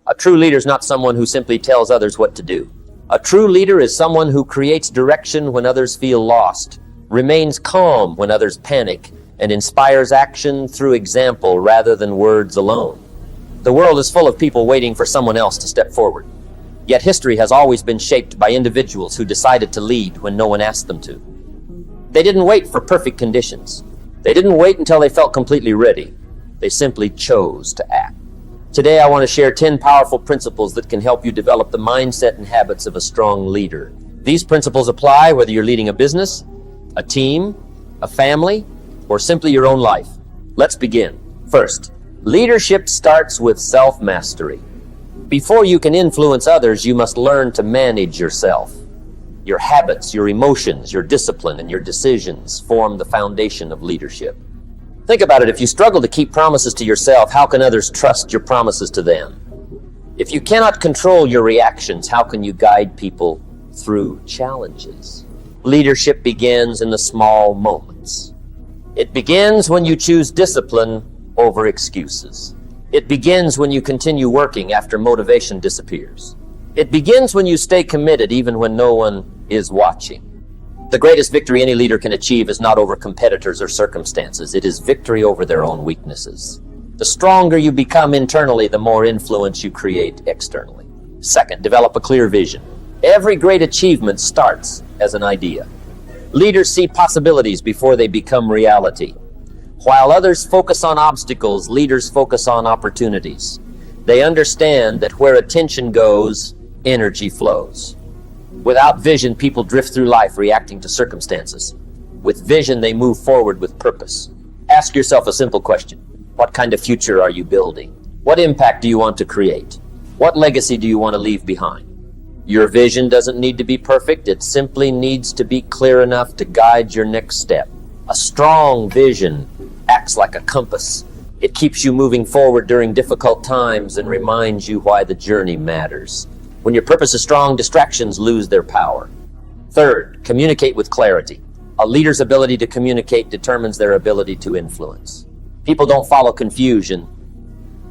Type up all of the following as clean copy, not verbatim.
A true leader is not someone who simply tells others what to do. A true leader is someone who creates direction when others feel lost, remains calm when others panic, and inspires action through example rather than words alone. The world is full of people waiting for someone else to step forward. Yet history has always been shaped by individuals who decided to lead when no one asked them to. They didn't wait for perfect conditions. They didn't wait until they felt completely ready. They simply chose to act. Today, I want to share 10 powerful principles that can help you develop the mindset and habits of a strong leader. These principles apply whether you're leading a business, a team, a family, or simply your own life. Let's begin. First, leadership starts with self-mastery. Before you can influence others, you must learn to manage yourself. Your habits, your emotions, your discipline, and your decisions form the foundation of leadership. Think about it. If you struggle to keep promises to yourself, how can others trust your promises to them? If you cannot control your reactions, how can you guide people through challenges? Leadership begins in the small moments. It begins when you choose discipline over excuses. It begins when you continue working after motivation disappears. It begins when you stay committed even when no one is watching. The greatest victory any leader can achieve is not over competitors or circumstances. It is victory over their own weaknesses. The stronger you become internally, the more influence you create externally. Second, develop a clear vision. Every great achievement starts as an idea. Leaders see possibilities before they become reality. While others focus on obstacles, leaders focus on opportunities. They understand that where attention goes, energy flows. Without vision, people drift through life reacting to circumstances. With vision, they move forward with purpose. Ask yourself a simple question. What kind of future are you building? What impact do you want to create? What legacy do you want to leave behind? Your vision doesn't need to be perfect. It simply needs to be clear enough to guide your next step. A strong vision acts like a compass. It keeps you moving forward during difficult times and reminds you why the journey matters. When your purpose is strong, distractions lose their power. Third, communicate with clarity. A leader's ability to communicate determines their ability to influence. People don't follow confusion.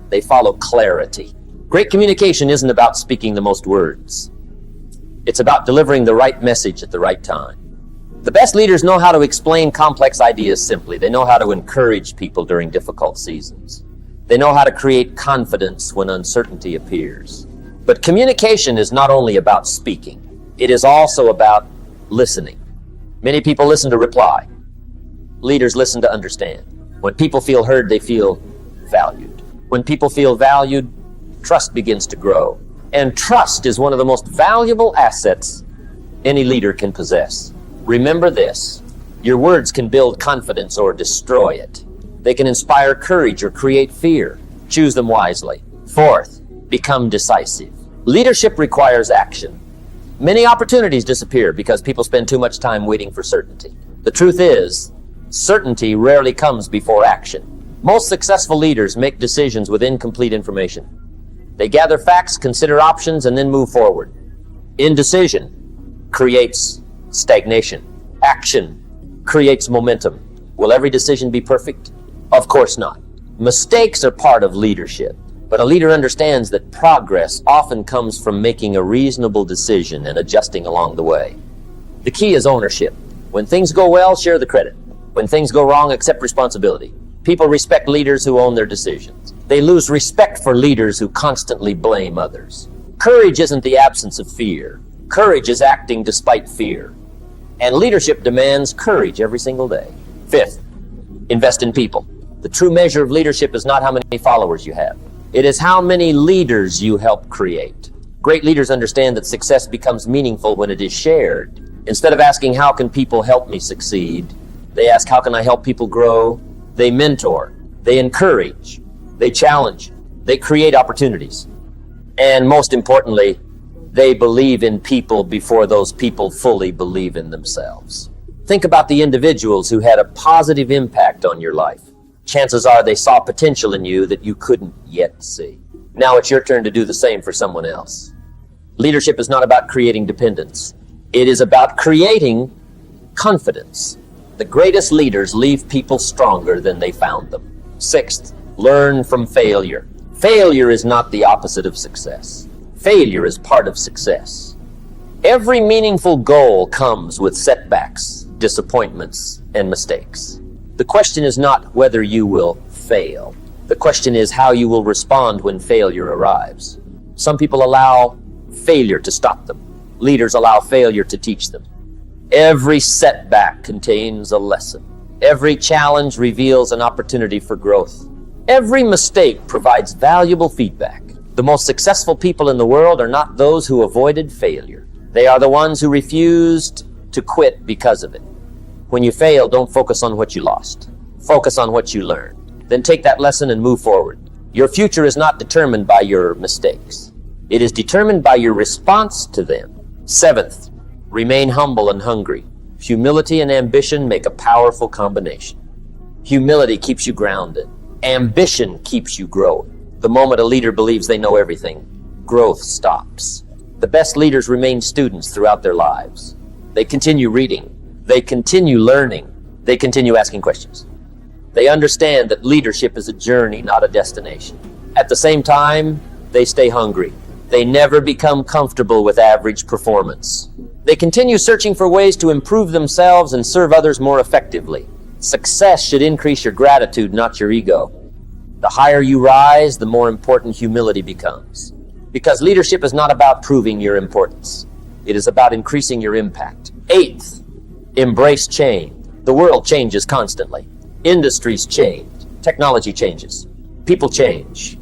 They follow clarity. Great communication isn't about speaking the most words. It's about delivering the right message at the right time. The best leaders know how to explain complex ideas simply. They know how to encourage people during difficult seasons. They know how to create confidence when uncertainty appears. But communication is not only about speaking. It is also about listening. Many people listen to reply. Leaders listen to understand. When people feel heard, they feel valued. When people feel valued, trust begins to grow. And trust is one of the most valuable assets any leader can possess. Remember this, your words can build confidence or destroy it. They can inspire courage or create fear. Choose them wisely. Fourth, become decisive. Leadership requires action. Many opportunities disappear because people spend too much time waiting for certainty. The truth is, certainty rarely comes before action. Most successful leaders make decisions with incomplete information. They gather facts, consider options, and then move forward. Indecision creates stagnation. Action creates momentum. Will every decision be perfect? Of course not. Mistakes are part of leadership, but a leader understands that progress often comes from making a reasonable decision and adjusting along the way. The key is ownership. When things go well, share the credit. When things go wrong, accept responsibility. People respect leaders who own their decisions. They lose respect for leaders who constantly blame others. Courage isn't the absence of fear. Courage is acting despite fear. And leadership demands courage every single day. Fifth, invest in people. The true measure of leadership is not how many followers you have. It is how many leaders you help create. Great leaders understand that success becomes meaningful when it is shared. Instead of asking, how can people help me succeed? They ask, how can I help people grow? They mentor, they encourage, they challenge, they create opportunities. And most importantly, they believe in people before those people fully believe in themselves. Think about the individuals who had a positive impact on your life. Chances are they saw potential in you that you couldn't yet see. Now it's your turn to do the same for someone else. Leadership is not about creating dependence. It is about creating confidence. The greatest leaders leave people stronger than they found them. Sixth, learn from failure. Failure is not the opposite of success. Failure is part of success. Every meaningful goal comes with setbacks, disappointments, and mistakes. The question is not whether you will fail. The question is how you will respond when failure arrives. Some people allow failure to stop them. Leaders allow failure to teach them. Every setback contains a lesson. Every challenge reveals an opportunity for growth. Every mistake provides valuable feedback. The most successful people in the world are not those who avoided failure. They are the ones who refused to quit because of it. When you fail, don't focus on what you lost. Focus on what you learned. Then take that lesson and move forward. Your future is not determined by your mistakes. It is determined by your response to them. Seventh, remain humble and hungry. Humility and ambition make a powerful combination. Humility keeps you grounded. Ambition keeps you growing. The moment a leader believes they know everything, growth stops. The best leaders remain students throughout their lives. They continue reading. They continue learning. They continue asking questions. They understand that leadership is a journey, not a destination. At the same time, they stay hungry. They never become comfortable with average performance. They continue searching for ways to improve themselves and serve others more effectively. Success should increase your gratitude, not your ego. The higher you rise, the more important humility becomes. Because leadership is not about proving your importance. It is about increasing your impact. Eighth, embrace change. The world changes constantly. Industries change. Technology changes. People change.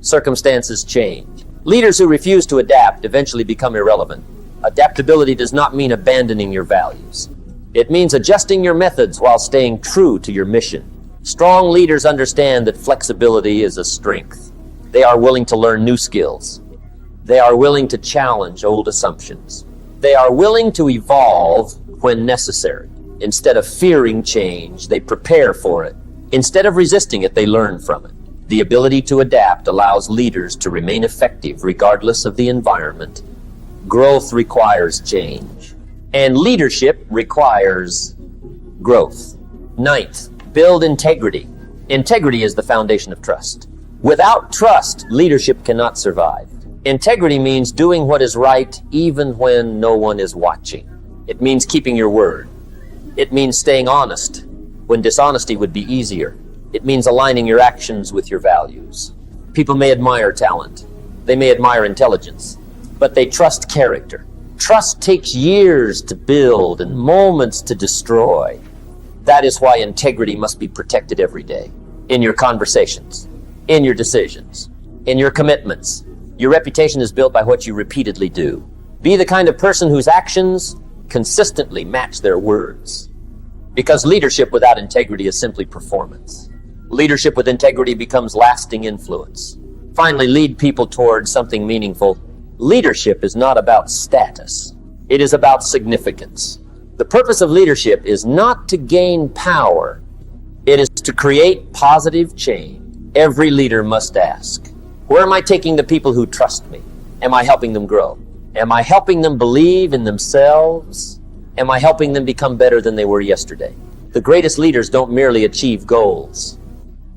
Circumstances change. Leaders who refuse to adapt eventually become irrelevant. Adaptability does not mean abandoning your values. It means adjusting your methods while staying true to your mission. Strong leaders understand that flexibility is a strength. They are willing to learn new skills. They are willing to challenge old assumptions. They are willing to evolve when necessary. Instead of fearing change, they prepare for it. Instead of resisting it, they learn from it. The ability to adapt allows leaders to remain effective regardless of the environment. Growth requires change, and leadership requires growth. Ninth, build integrity. Integrity is the foundation of trust. Without trust, leadership cannot survive. Integrity means doing what is right even when no one is watching. It means keeping your word. It means staying honest when dishonesty would be easier. It means aligning your actions with your values. People may admire talent. They may admire intelligence, but they trust character. Trust takes years to build and moments to destroy. That is why integrity must be protected every day. In your conversations, in your decisions, in your commitments. Your reputation is built by what you repeatedly do. Be the kind of person whose actions consistently match their words. Because leadership without integrity is simply performance. Leadership with integrity becomes lasting influence. Finally, lead people towards something meaningful. Leadership is not about status. It is about significance. The purpose of leadership is not to gain power. It is to create positive change. Every leader must ask, where am I taking the people who trust me? Am I helping them grow? Am I helping them believe in themselves? Am I helping them become better than they were yesterday? The greatest leaders don't merely achieve goals.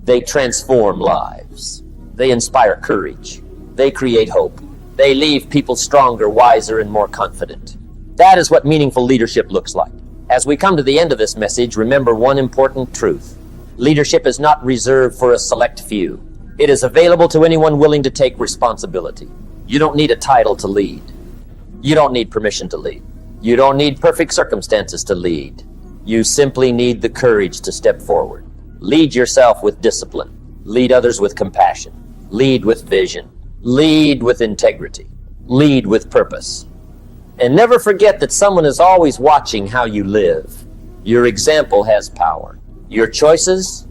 They transform lives. They inspire courage. They create hope. They leave people stronger, wiser, and more confident. That is what meaningful leadership looks like. As we come to the end of this message, remember one important truth. Leadership is not reserved for a select few. It is available to anyone willing to take responsibility. You don't need a title to lead. You don't need permission to lead. You don't need perfect circumstances to lead. You simply need the courage to step forward. Lead yourself with discipline. Lead others with compassion. Lead with vision. Lead with integrity. Lead with purpose. And never forget that someone is always watching how you live. Your example has power. Your choices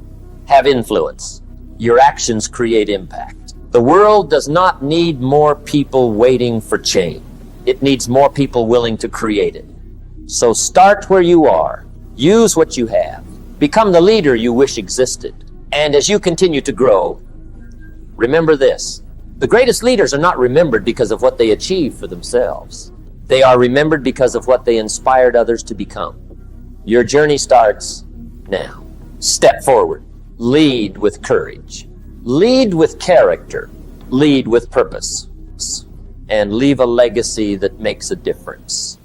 have influence. Your actions create impact. The world does not need more people waiting for change. It needs more people willing to create it. So start where you are. Use what you have. Become the leader you wish existed. And as you continue to grow, remember this. The greatest leaders are not remembered because of what they achieve for themselves. They are remembered because of what they inspired others to become. Your journey starts now. Step forward. Lead with courage. Lead with character. Lead with purpose and leave a legacy that makes a difference.